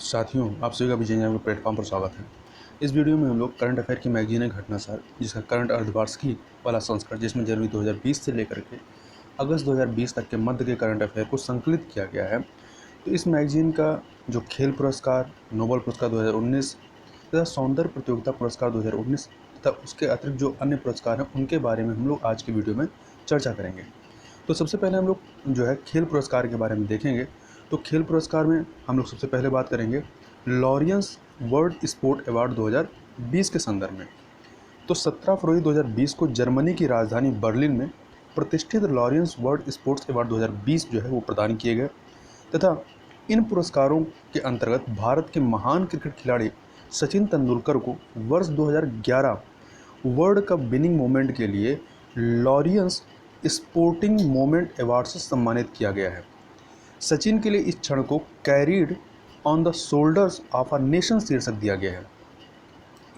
साथियों, आप सभी का विजय के प्लेटफॉर्म पर स्वागत है। इस वीडियो में हम लोग करंट अफेयर की मैगजीन है घटनासार, जिसका करंट अर्धवार्षिकी वाला संस्करण, जिसमें जनवरी 2020 से लेकर के अगस्त 2020 तक के मध्य के करंट अफेयर को संकलित किया गया है। तो इस मैगजीन का जो खेल पुरस्कार, नोबेल पुरस्कार 2019 तथा सौंदर्य प्रतियोगिता पुरस्कार 2019 तथा उसके अतिरिक्त जो अन्य पुरस्कार हैं, उनके बारे में हम लोग आज की वीडियो में चर्चा करेंगे। तो सबसे पहले हम लोग जो है खेल पुरस्कार के बारे में देखेंगे। तो खेल पुरस्कार में हम लोग सबसे पहले बात करेंगे लॉरियंस वर्ल्ड स्पोर्ट अवार्ड 2020 के संदर्भ में। तो 17 फरवरी 2020 को जर्मनी की राजधानी बर्लिन में प्रतिष्ठित लॉरियंस वर्ल्ड स्पोर्ट्स अवार्ड 2020 जो है वो प्रदान किए गए तथा इन पुरस्कारों के अंतर्गत भारत के महान क्रिकेट खिलाड़ी सचिन तेंदुलकर को वर्ष 2011 वर्ल्ड कप विनिंग मोमेंट के लिए लॉरियंस स्पोर्टिंग मोमेंट अवार्ड से सम्मानित किया गया है। सचिन के लिए इस क्षण को carried on the shoulders of a nation शीर्षक दिया गया है।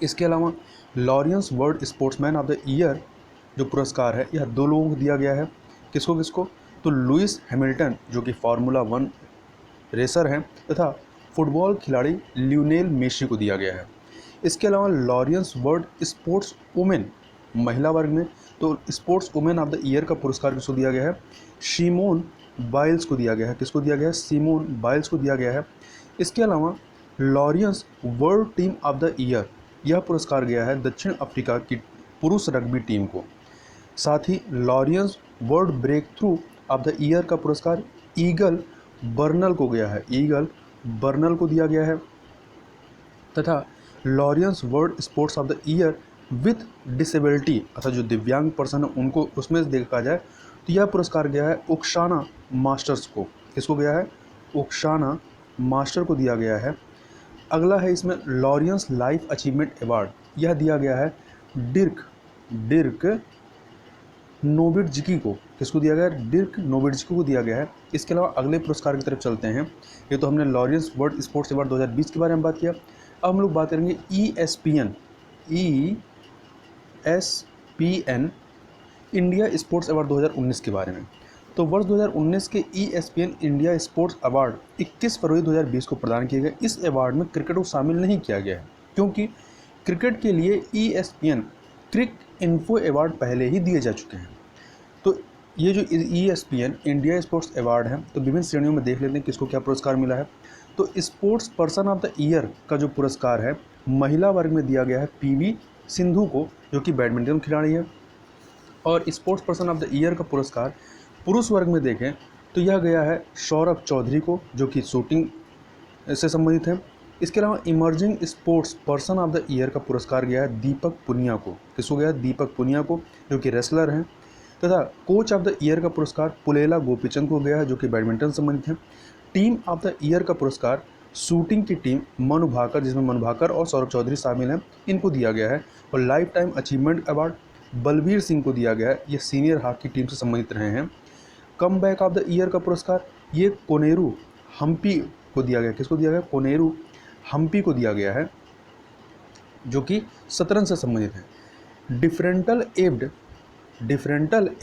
इसके अलावा Laureus world sportsman of the year जो पुरस्कार है, यह दो लोगों को दिया गया है। किसको किसको? तो लुइस हैमिल्टन जो कि फार्मूला 1 रेसर हैं तथा फुटबॉल खिलाड़ी लियोनेल मेसी को दिया गया है। इसके अलावा लॉरियंस वर्ल्ड स्पोर्ट्स वुमेन महिला वर्ग में तो sports women of the year का पुरस्कार किसको दिया गया है? सिमोन बाइल्स को दिया गया है। किसको दिया गया है? सिमोन बाइल्स को दिया गया है। इसके अलावा Laureus world team of the year यह पुरस्कार गया है दक्षिण अफ्रीका की पुरुष रग्बी टीम को। साथ ही Laureus World Breakthrough of the year का पुरस्कार ईगल बर्नल को गया है। ईगल बर्नल को दिया गया है तथा Laureus world sports of the year with disability अर्थात जो दिव्यांग पर्सन है उनको उसमें से देखा जाए तो यह पुरस्कार गया है ओक्साना मास्टर्स को। किसको गया है? ओक्साना मास्टर को दिया गया है। अगला है इसमें लॉरियंस लाइफ अचीवमेंट अवार्ड, यह दिया गया है डिर्क नोविट्ज्की को। किसको दिया गया है? डिर्क नोविट्ज्की को दिया गया है। इसके अलावा अगले पुरस्कार की तरफ चलते हैं। ये तो हमने लॉरियंस वर्ल्ड स्पोर्ट्स अवार्ड 2020 के बारे में बात किया। अब हम लोग बात करेंगे ESPN इंडिया स्पोर्ट्स अवार्ड 2019 के बारे में। तो वर्ष 2019 के ESPN इंडिया स्पोर्ट्स अवार्ड 21 फरवरी 2020 को प्रदान किए गए। इस अवार्ड में क्रिकेट को शामिल नहीं किया गया है, क्योंकि क्रिकेट के लिए ESPN क्रिक इन्फो अवार्ड पहले ही दिए जा चुके हैं। तो ये जो ESPN इंडिया स्पोर्ट्स अवार्ड है, तो विभिन्न श्रेणियों में देख लेते हैं किसको क्या पुरस्कार मिला है। तो sports person of the year का जो पुरस्कार है महिला वर्ग में दिया गया है PV सिंधु को, जो कि बैडमिंटन खिलाड़ी है। और sports person of the year का पुरस्कार पुरुष वर्ग में देखें तो यह गया है सौरभ चौधरी को, जो कि शूटिंग से संबंधित है। इसके अलावा emerging sports person of the year का पुरस्कार गया है दीपक पुनिया को। किसको गया है? दीपक पुनिया को, जो कि रेसलर हैं। तथा कोच ऑफ द ईयर का पुरस्कार पुलेला गोपीचंद को गया है, जो कि बैडमिंटन संबंधित है। टीम ऑफ द ईयर का पुरस्कार शूटिंग की टीम मनु भाकर, जिसमें मनु भाकर और सौरभ चौधरी शामिल हैं, इनको दिया गया है। और life time achievement award Balbir Singh को दिया गया है। ये सीनियर हॉकी टीम से संबंधित रहे हैं। Come back of the year का पुरस्कार ये कोनेरू हम्पी को दिया गया। किसको दिया गया? कोनेरू हम्पी को दिया गया है, जो कि शतरंज से संबंधित है। Differently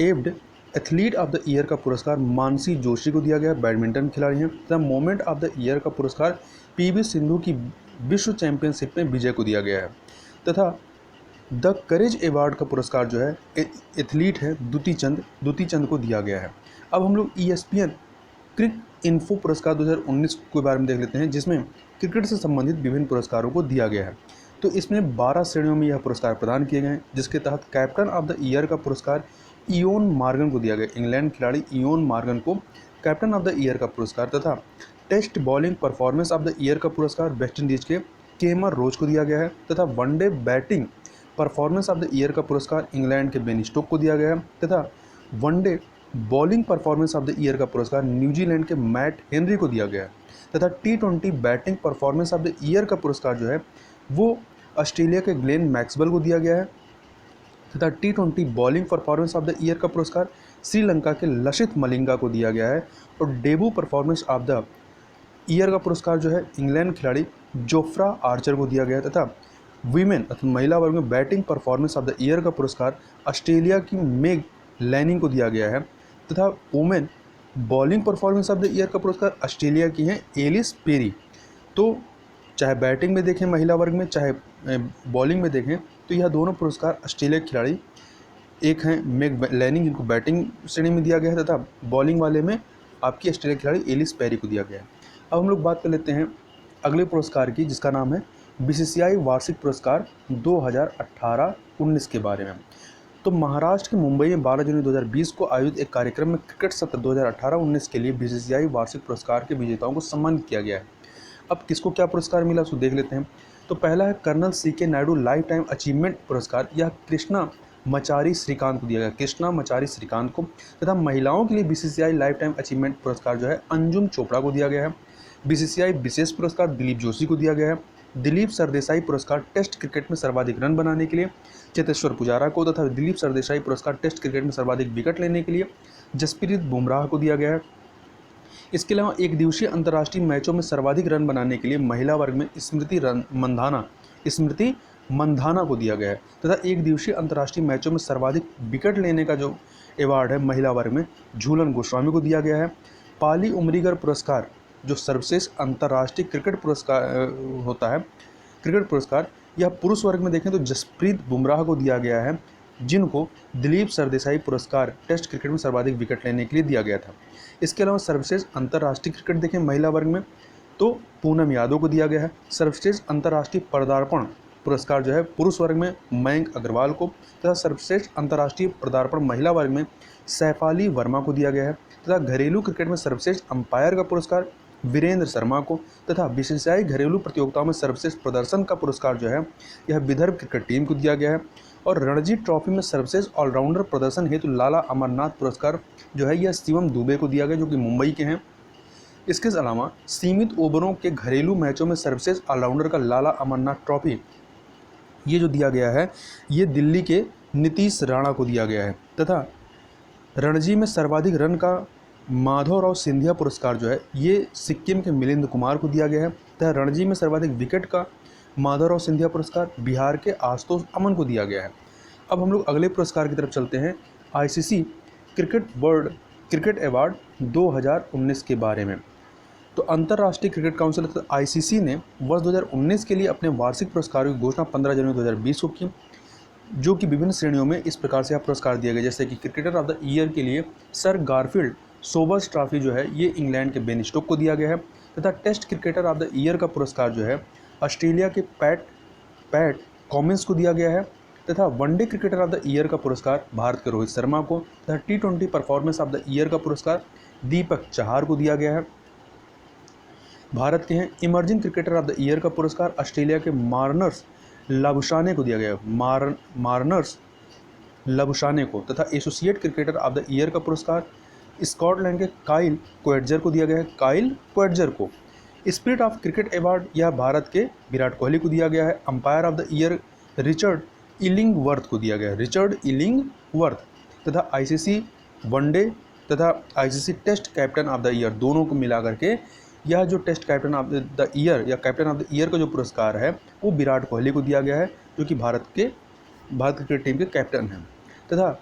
abled athlete of the year का पुरस्कार मानसी जोशी को दिया गया, बैडमिंटन खिलाड़ी हैं। तथा मोमेंट ऑफ द ईयर का पुरस्कार PV सिंधु की विश्व चैंपियनशिप में विजय को दिया गया है। तथा द करेज अवार्ड का पुरस्कार जो है एथलीट है दुती चंद को दिया गया है। अब हम लोग ESPN क्रिक इन्फो पुरस्कार 2019 के बारे में देख लेते हैं, जिसमें क्रिकेट से संबंधित विभिन्न पुरस्कारों को दिया गया है। तो इसमें 12 श्रेणियों में यह पुरस्कार प्रदान किए गए हैं, जिसके तहत कैप्टन ऑफ द ईयर का पुरस्कार इयोन मॉर्गन को दिया गया। इंग्लैंड खिलाड़ी इयोन मॉर्गन को कैप्टन ऑफ द ईयर का पुरस्कार तथा test bowling performance of the year का पुरस्कार वेस्टइंडीज के केमर रोज को दिया गया है। तथा one day batting performance of the year का पुरस्कार इंग्लैंड के बेन स्टोक को दिया गया है। तथा one day bowling performance of the year का पुरस्कार न्यूजीलैंड के मैट हेनरी को दिया गया है। तथा T20 batting performance of the year का पुरस्कार जो है वो ऑस्ट्रेलिया के ग्लेन मैक्सवेल को दिया गया है। तथा T20 bowling performance of the year का पुरस्कार श्रीलंका के लसिथ मलिंगा को दिया गया है। और debut performance of the year का पुरस्कार जो है इंग्लैंड खिलाड़ी जोफ्रा आर्चर को दिया गया है। तथा वीमेन अर्थात महिला वर्ग में batting performance of the year का पुरस्कार ऑस्ट्रेलिया की मेग लैनिंग को दिया गया है। तथा women bowling performance of the year का पुरस्कार ऑस्ट्रेलिया की हैं एलिस पेरी। तो चाहे बैटिंग में देखें महिला वर्ग में, चाहे बॉलिंग में देखें, तो यह दोनों पुरस्कार ऑस्ट्रेलिया के खिलाड़ी, एक हैं मेग लैनिंग जिनको बैटिंग श्रेणी में दिया गया है, तथा बॉलिंग वाले में आपकी ऑस्ट्रेलिया खिलाड़ी एलिस पेरी को दिया गया है। अब हम लोग बात कर लेते हैं अगले पुरस्कार की, जिसका नाम है बीसीसीआई वार्षिक पुरस्कार 2018-19 के बारे में। तो महाराष्ट्र के मुंबई में 12 जनवरी 2020 को आयोजित एक कार्यक्रम में क्रिकेट सत्र 2018-19 के लिए बीसीसीआई वार्षिक पुरस्कार के विजेताओं को सम्मानित किया गया है। अब किसको क्या पुरस्कार मिला उसको देख लेते हैं। तो पहला है colonel CK Naidu lifetime achievement पुरस्कार, यह कृष्णा मचारी श्रीकांत को दिया गया, कृष्णा मचारी श्रीकांत को। तथा महिलाओं के लिए बीसीसीआई लाइफ टाइम अचीवमेंट पुरस्कार जो है अंजुम चोपड़ा को दिया गया है। बीसीसीआई विशेष पुरस्कार दिलीप जोशी को दिया गया है। दिलीप सरदेसाई पुरस्कार टेस्ट क्रिकेट में सर्वाधिक रन बनाने के लिए चेतेश्वर पुजारा को, तथा दिलीप सरदेसाई पुरस्कार टेस्ट क्रिकेट में सर्वाधिक विकेट लेने के लिए जसप्रीत बुमराह को दिया गया है। इसके अलावा एक दिवसीय अंतर्राष्ट्रीय मैचों में सर्वाधिक रन बनाने के लिए महिला वर्ग में स्मृति मंधाना को दिया गया है, तथा एक दिवसीय अंतर्राष्ट्रीय मैचों में सर्वाधिक विकेट लेने का जो अवार्ड है महिला वर्ग में झूलन गोस्वामी को दिया गया है। पाली उमरीगर पुरस्कार जो सर्वश्रेष्ठ अंतर्राष्ट्रीय क्रिकेट पुरस्कार होता है, क्रिकेट पुरस्कार, यह पुरुष वर्ग में देखें तो जसप्रीत बुमराह को दिया गया है, जिनको दिलीप सरदेसाई पुरस्कार टेस्ट क्रिकेट में सर्वाधिक विकेट लेने के लिए दिया गया था। इसके अलावा सर्वश्रेष्ठ अंतर्राष्ट्रीय क्रिकेट देखें महिला वर्ग में तो पूनम यादव को दिया गया है। सर्वश्रेष्ठ अंतर्राष्ट्रीय पदार्पण पुरस्कार जो है पुरुष वर्ग में मयंक अग्रवाल को, तथा सर्वश्रेष्ठ अंतर्राष्ट्रीय पदार्पण महिला वर्ग में सैफाली वर्मा को दिया गया है। तथा घरेलू क्रिकेट में सर्वश्रेष्ठ अंपायर का पुरस्कार वीरेंद्र शर्मा को, तथा बीसीसीआई घरेलू प्रतियोगिताओं में सर्वश्रेष्ठ प्रदर्शन का पुरस्कार जो है यह विदर्भ क्रिकेट टीम को दिया गया है। और रणजी ट्रॉफी में सर्वश्रेष्ठ ऑलराउंडर प्रदर्शन हेतु लाला अमरनाथ पुरस्कार जो है यह शिवम दुबे को दिया गया, जो कि मुंबई के हैं। इसके अलावा सीमित ओवरों के घरेलू मैचों में सर्वश्रेष्ठ ऑलराउंडर का लाला अमरनाथ ट्रॉफी ये जो दिया गया है ये दिल्ली के नीतीश राणा को दिया गया है। तथा रणजी में सर्वाधिक रन का माधवराव सिंधिया पुरस्कार जो है ये सिक्किम के मिलिंद कुमार को दिया गया है। तथा रणजी में सर्वाधिक विकेट का माधवराव सिंधिया पुरस्कार बिहार के आशुतोष अमन को दिया गया है। अब हम लोग अगले पुरस्कार की तरफ चलते हैं, ICC cricket world cricket award 2019 के बारे में। तो अंतर्राष्ट्रीय क्रिकेट काउंसिल आईसीसी ने वर्ष 2019 के लिए अपने वार्षिक पुरस्कारों की घोषणा 15 जनवरी 2020 को की, जो कि विभिन्न श्रेणियों में इस प्रकार से यह पुरस्कार दिए गए, जैसे कि क्रिकेटर ऑफ द ईयर के लिए सर गारफील्ड सोबर्स ट्रॉफी जो है ये इंग्लैंड के बेन स्टोक को दिया गया है। तथा test cricketer of the year का पुरस्कार जो है ऑस्ट्रेलिया के पैट कॉमिंस को दिया गया है। तथा one day cricketer of the year का पुरस्कार भारत के रोहित शर्मा को, तथा T20 performance of the year का पुरस्कार दीपक चहार को दिया गया है। भारत के हैं emerging cricketer of the year का पुरस्कार ऑस्ट्रेलिया के मार्नस लाबुशाने को दिया गया है, मार्नस लाबुशाने को। तथा associate cricketer of the year का पुरस्कार स्कॉटलैंड के काइल कोएट्जर को दिया गया है, काइल कोएट्जर को। स्पिरिट ऑफ क्रिकेट अवार्ड यह भारत के विराट कोहली को दिया गया है। Umpire of the year Richard Illingworth को दिया गया है, रिचर्ड इलिंगवर्थ। तथा आईसीसी वनडे तथा ICC test captain of the year दोनों को मिला करके यह जो test captain of the year या कैप्टन ऑफ द ईयर का जो पुरस्कार है वो विराट कोहली को दिया गया है, जो कि भारत क्रिकेट टीम के कैप्टन हैं। तथा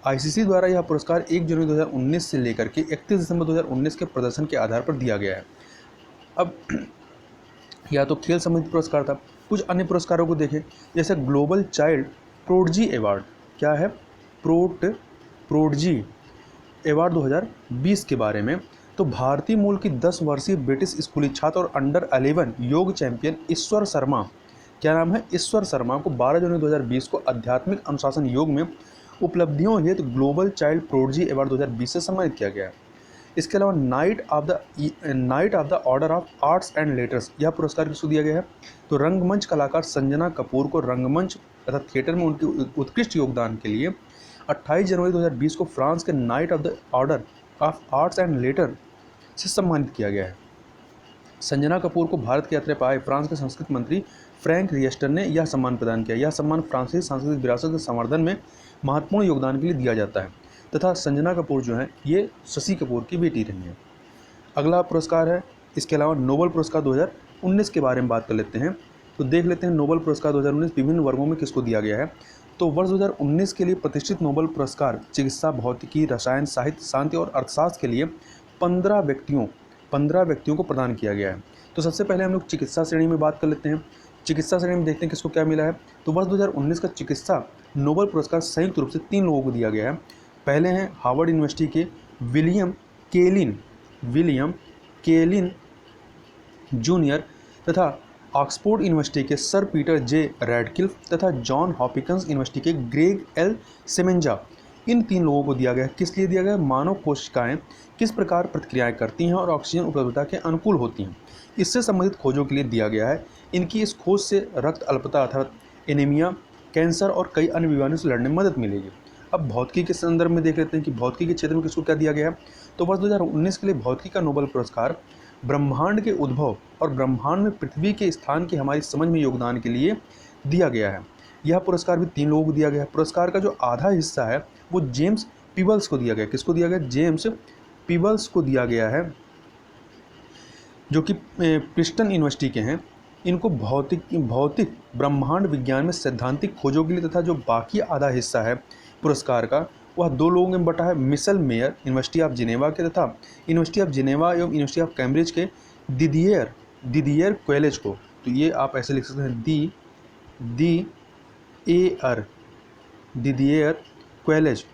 आईसीसी द्वारा यह पुरस्कार 1 जनवरी 2019 से लेकर के 31 दिसंबर 2019 के प्रदर्शन के आधार पर दिया गया है। अब या तो खेल संबंधित पुरस्कार था, कुछ अन्य पुरस्कारों को देखें, जैसे ग्लोबल चाइल्ड प्रोडजी अवार्ड, क्या है प्रोडजी अवार्ड 2020 के बारे में। तो भारतीय मूल की 10 वर्षीय ब्रिटिश स्कूली छात्र और अंडर 11 योग चैंपियन ईश्वर शर्मा, क्या नाम है, ईश्वर शर्मा को 12 जनवरी 2020 को आध्यात्मिक अनुशासन योग में उपलब्धियों हेतु ग्लोबल चाइल्ड प्रोडजी अवार्ड 2020 से सम्मानित किया गया है। इसके अलावा night of the order of arts and letters यह पुरस्कार किसको दिया गया है। तो रंगमंच कलाकार संजना कपूर को रंगमंच तथा थिएटर में उनके उत्कृष्ट योगदान के लिए 28 जनवरी 2020 को फ्रांस के night of the order of arts and later से सम्मानित किया गया है। संजना कपूर को भारत की यात्रा पर आए फ्रांस के संस्कृति मंत्री फ्रैंक रिएस्टर ने यह सम्मान प्रदान किया। यह सम्मान फ्रांसीसी सांस्कृतिक विरासत के संवर्धन में महत्वपूर्ण योगदान के लिए दिया जाता है। तथा संजना कपूर जो है ये शशि कपूर की बेटी रही हैं। अगला पुरस्कार है, इसके अलावा नोबेल पुरस्कार 2019 के बारे में बात कर लेते हैं। तो देख लेते हैं नोबेल पुरस्कार 2019 विभिन्न वर्गों में किसको दिया गया है। तो वर्ष 2019 के लिए प्रतिष्ठित नोबेल पुरस्कार चिकित्सा, भौतिकी, रसायन, साहित्य, शांति और अर्थशास्त्र के लिए 15 व्यक्तियों 15 व्यक्तियों को प्रदान किया गया है। तो सबसे पहले हम लोग चिकित्सा श्रेणी में बात कर लेते हैं। चिकित्सा श्रेणी में देखते हैं किसको क्या मिला है। तो वर्ष 2019 का चिकित्सा नोबेल पुरस्कार संयुक्त रूप से 3 लोगों को दिया गया है। पहले हैं हार्वर्ड यूनिवर्सिटी के विलियम केलिन जूनियर तथा ऑक्सफोर्ड यूनिवर्सिटी के सर पीटर जे रैडक्लिफ तथा जॉन हॉपकिंस यूनिवर्सिटी के ग्रेग एल सेमेंजा। इन 3 लोगों को दिया गया है। किस लिए दिया गया? मानव कोशिकाएं किस प्रकार प्रतिक्रियाएं करती हैं और ऑक्सीजन उपलब्धता के अनुकूल होती हैं, इससे संबंधित खोजों के लिए दिया गया है। इनकी इस खोज से रक्त अल्पता अर्थात एनीमिया, कैंसर और कई अन्य बीमारियों से लड़ने में मदद मिलेगी। अब भौतिकी के संदर्भ में देख लेते हैं कि भौतिकी के क्षेत्र में किसको क्या दिया गया है। तो वर्ष 2019 के लिए भौतिकी का नोबेल पुरस्कार ब्रह्मांड के उद्भव और ब्रह्मांड में पृथ्वी के स्थान की हमारी समझ में योगदान के लिए दिया गया है। यह पुरस्कार भी 3 लोगों को दिया गया है। पुरस्कार का जो आधा हिस्सा है वो जेम्स पीबल्स को दिया गया। किसको दिया गया? जेम्स पीबल्स को दिया गया है, जो कि प्रिंसटन यूनिवर्सिटी के हैं। इनको भौतिक ब्रह्मांड विज्ञान में सैद्धांतिक खोजों के लिए तथा जो बाकी आधा हिस्सा है पुरस्कार का वह 2 लोगों में बटा है। Michel Mayor University of Geneva के तथा यूनिवर्सिटी ऑफ जिनेवा एवं यूनिवर्सिटी ऑफ कैम्ब्रिज के दिदियर क्वेलेज को। तो ये आप ऐसे लिख सकते हैं दिदियर क्वेलेज,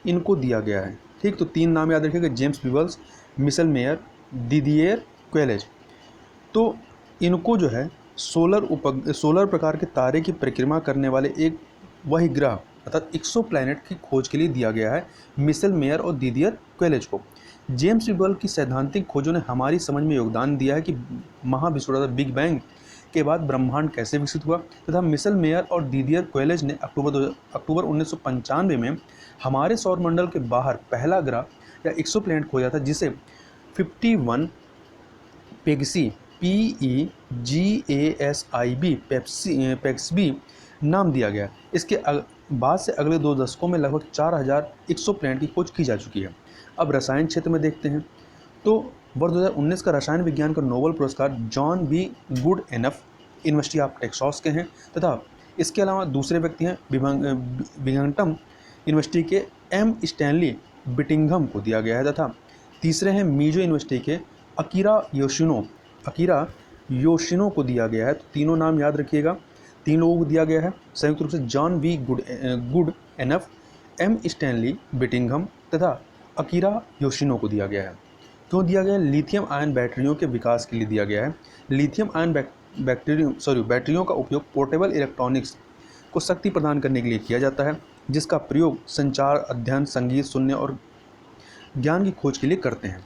इनको दिया गया है। ठीक, तो 3 नाम याद रखिएगा, जेम्स पीबल्स, मिशेल मेयर, दिदियर क्वेलेज। तो इनको जो है सोलर प्रकार के तारे की परिक्रमा करने वाले एक वही ग्रह अर्थात एक्सो प्लैनेट की खोज के लिए दिया गया है मिशेल मेयर और दिदियर क्वेलेज को। जेम्स पीबल की सैद्धांतिक खोजों ने हमारी समझ में योगदान दिया है कि महाविस्फोट बिग बैंग के बाद ब्रह्मांड कैसे विकसित हुआ, तथा मिशेल मेयर और दिदियर क्वेलेज ने अक्टूबर 1995 में हमारे सौरमंडल के बाहर पहला ग्रह या एक्सो प्लैनेट खोजा था, जिसे 51 पेगसी PEGASIB नाम दिया गया। इसके बाद से अगले 2 दशकों में लगभग 4000 एक्सो प्लैनेट की खोज की जा चुकी है। अब रसायन क्षेत्र में देखते हैं। तो वर्ष 2019 का रसायन विज्ञान का नोबेल पुरस्कार John B Goodenough University of Texas के हैं, तथा इसके अलावा दूसरे व्यक्ति हैं बिंगहम यूनिवर्सिटी के एम स्टैनली बिटिंघम को दिया गया है, तथा तीसरे हैं मीजो यूनिवर्सिटी के अकीरा योशिनो को दिया गया है। तो तीनों नाम याद रखिएगा, 3 लोगों को दिया गया है संयुक्त रूप से, जॉन बी गुडएनफ, एम स्टैनली बिटिंघम तथा अकीरा योशिनो को दिया गया है। क्यों दिया गया है? लिथियम आयन बैटरियों के विकास के लिए दिया गया है। लिथियम आयन बैटरियों का उपयोग पोर्टेबल इलेक्ट्रॉनिक्स को शक्ति प्रदान करने के लिए किया जाता है, जिसका प्रयोग संचार, अध्ययन, संगीत सुनने और ज्ञान की खोज के लिए करते हैं।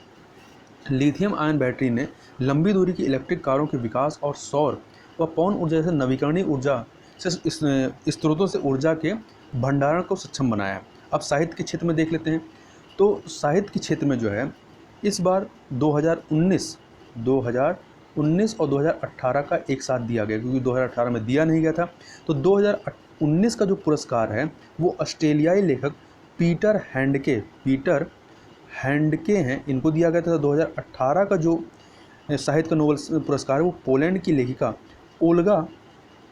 लिथियम आयन बैटरी ने लंबी दूरी की इलेक्ट्रिक कारों के विकास और सौर व पवन ऊर्जा जैसे नवीकरणीय ऊर्जा से स्रोतों से ऊर्जा के भंडारण को सक्षम बनाया है। अब साहित्य के क्षेत्र में देख लेते हैं। तो साहित्य के क्षेत्र में जो है इस बार 2019 और 2018 का एक साथ दिया गया, क्योंकि 2018 में दिया नहीं गया था। तो 2019 का जो पुरस्कार है वो ऑस्ट्रेलियाई लेखक पीटर हैंडके हैं, इनको दिया गया था। 2018 का जो साहित्य का नोबेल पुरस्कार है वो पोलैंड की लेखिका ओल्गा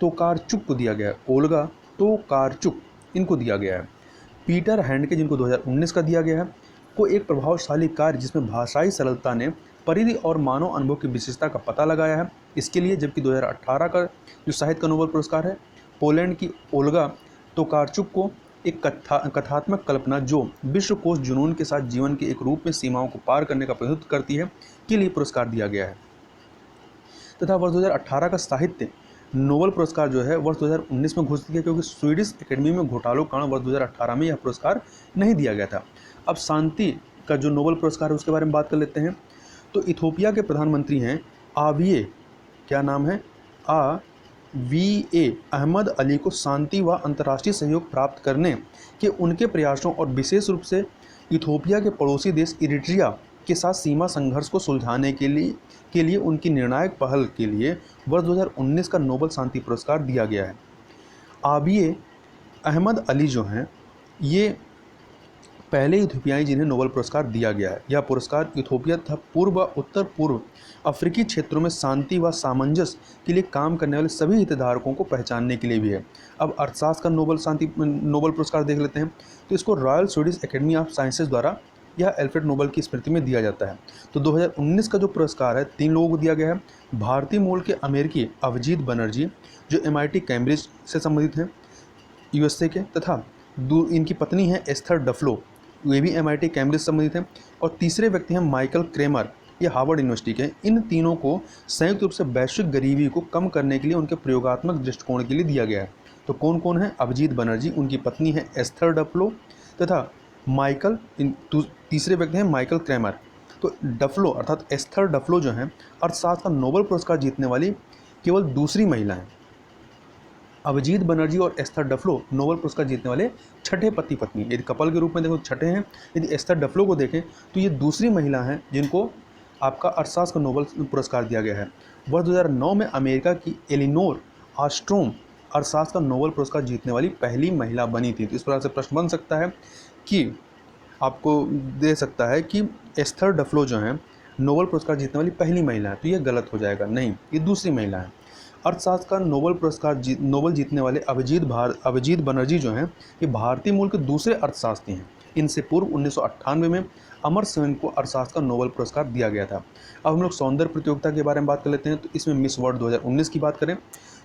तोकारचुक को दिया गया है। ओल्गा तोकारचुक इनको दिया गया है। पीटर हैंडके, जिनको 2019 का दिया गया है, को एक प्रभावशाली कार्य जिसमें भाषाई सरलता ने परिधि और मानव अनुभव की विशेषता का पता लगाया है, इसके लिए। जबकि 2018 का जो साहित्य का नोबेल पुरस्कार है पोलैंड की ओल्गा तोकारचुक को एक कथात्मक कल्पना जो विश्वकोश जुनून के साथ जीवन के एक रूप में सीमाओं को पार करने का प्रतिनिधित्व करती है के लिए पुरस्कार दिया गया है। तथा वर्ष 2018 का साहित्य नोबेल पुरस्कार जो है वर्ष 2019 में घोषित किया, क्योंकि स्वीडिश एकेडमी में घोटालों के कारण वर्ष 2018 में यह पुरस्कार नहीं दिया गया था। अब शांति का जो नोबेल पुरस्कार है उसके बारे में बात कर लेते हैं। तो इथोपिया के प्रधानमंत्री हैं आविये, क्या नाम है, AVA अहमद अली को शांति व अंतर्राष्ट्रीय सहयोग प्राप्त करने के उनके प्रयासों और विशेष रूप से इथोपिया के पड़ोसी देश इरिट्रिया के साथ सीमा संघर्ष को सुलझाने के लिए उनकी निर्णायक पहल के लिए वर्ष 2019 का नोबेल शांति पुरस्कार दिया गया है। आविये अहमद अली जो हैं ये पहले इथोपियाई जिन्हें नोबेल पुरस्कार दिया गया है। यह पुरस्कार इथोपिया तथा पूर्व व उत्तर पूर्व अफ्रीकी क्षेत्रों में शांति व सामंजस्य के लिए काम करने वाले सभी हितधारकों को पहचानने के लिए भी है। अब अर्थशास्त्र का नोबेल पुरस्कार देख लेते हैं। तो इसको royal Swedish academy of sciences द्वारा यह अल्फ्रेड नोबेल की स्मृति में दिया जाता है। तो 2019 का जो पुरस्कार है 3 लोगों को दिया गया है। भारतीय मूल के अमेरिकी अभिजीत बनर्जी जो MIT कैम्ब्रिज से संबंधित हैं USA के, तथा इनकी पत्नी है एस्थर डफलो, वे भी MIT कैम्ब्रिज से संबंधित हैं। और तीसरे व्यक्ति हैं माइकल क्रेमर, ये हार्वर्ड यूनिवर्सिटी के। इन तीनों को संयुक्त रूप से वैश्विक गरीबी को कम करने के लिए उनके प्रयोगात्मक दृष्टिकोण के लिए दिया गया है। तो कौन कौन है? अभिजीत बनर्जी, उनकी पत्नी है एस्थर डफलो, तथा माइकल तीसरे व्यक्ति हैं माइकल क्रेमर। तो डफलो अर्थात एस्थर डफलो जो हैं अर्थशास्त्र का नोबेल पुरस्कार जीतने वाली केवल दूसरी महिला हैं। अभिजीत बनर्जी और एस्थर डफलो नोबेल पुरस्कार जीतने वाले छठे पति पत्नी। यदि कपल के रूप में देखो छठे हैं। यदि एस्थर डफलो को देखें तो ये दूसरी महिला हैं जिनको आपका अर्थशास्त्र का नोबेल पुरस्कार दिया गया है। वर्ष 2009 में अमेरिका की एलिनोर ऑस्ट्रोम अर्थशास्त्र का नोबेल पुरस्कार जीतने वाली पहली महिला बनी थी। तो इस प्रकार से प्रश्न बन सकता है कि आपको दे सकता है कि एस्थर डफलो जो हैं नोबेल पुरस्कार जीतने वाली पहली महिला है, तो ये गलत हो जाएगा, नहीं, ये दूसरी महिला है। अर्थशास्त्र का नोबेल पुरस्कार नोबेल जीतने वाले अभिजीत बनर्जी जो हैं ये भारतीय मूल के दूसरे अर्थशास्त्री हैं। इनसे पूर्व 1998 में अमर सेन को अर्थशास्त्र का नोबेल पुरस्कार दिया गया था। अब हम लोग सौंदर्य प्रतियोगिता के बारे में बात कर लेते हैं। तो इसमें मिस वर्ल्ड 2019 की बात करें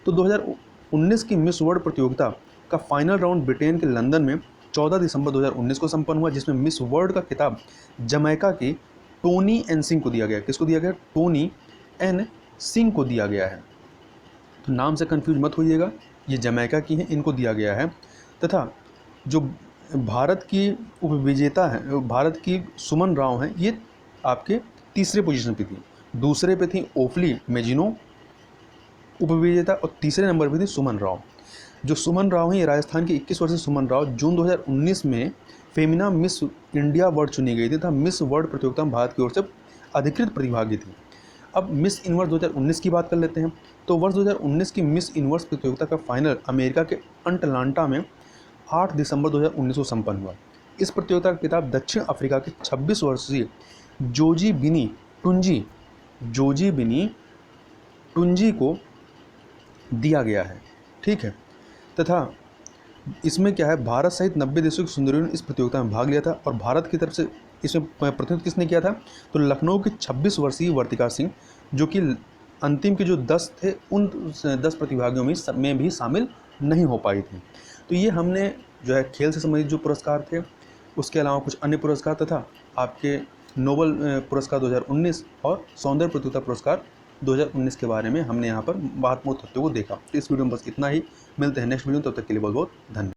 तो 2019 की मिस वर्ल्ड प्रतियोगिता का फाइनल राउंड ब्रिटेन के लंदन में 14 दिसंबर 2019 को संपन्न हुआ, जिसमें मिस वर्ल्ड का खिताब जमैका की टोनी एन सिंह को दिया गया। किसको दिया गया? टोनी एन सिंह को दिया गया है। तो नाम से कंफ्यूज मत होइएगा, ये जमैका की हैं, इनको दिया गया है। तथा जो भारत की उपविजेता हैं, भारत की सुमन राव हैं, ये आपके तीसरे पोजीशन पे थी। दूसरे पे थी ओफली मेजिनो उपविजेता, और तीसरे नंबर पे थी सुमन राव। जो सुमन राव हैं ये राजस्थान की 21 वर्षीय सुमन राव जून 2019 में फेमिना मिस इंडिया वर्ल्ड चुनी गई थी तथा मिस वर्ल्ड प्रतियोगिता में भारत की ओर से अधिकृत प्रतिभागी थी। अब मिस यूनिवर्स 2019 की बात कर लेते हैं। तो वर्ष 2019 की मिस यूनिवर्स प्रतियोगिता का फाइनल अमेरिका के अटलांटा में 8 दिसंबर 2019 को संपन्न हुआ। इस प्रतियोगिता का खिताब दक्षिण अफ्रीका के 26 वर्षीय जोजी बिनी टुंजी को दिया गया है, ठीक है। तथा इसमें क्या है, भारत सहित 90 देशों की सुंदरियों ने इस प्रतियोगिता में भाग लिया था। और भारत की तरफ से इसमें प्रतिनिधित्व किसने किया था? तो लखनऊ की 26 वर्षीय वर्तिका सिंह, जो कि अंतिम के जो 10 थे उन 10 प्रतिभागियों में भी शामिल नहीं हो पाई थी। तो ये हमने जो है खेल से संबंधित जो पुरस्कार थे, उसके अलावा कुछ अन्य पुरस्कार तथा आपके नोबेल पुरस्कार 2019 और सौंदर्य प्रतियोगिता पुरस्कार 2019 के बारे में हमने यहाँ पर महत्वपूर्ण तथ्यों को देखा। तो इस वीडियो में बस इतना ही। मिलते हैं नेक्स्ट वीडियो, तब तक के लिए बहुत बहुत धन्यवाद।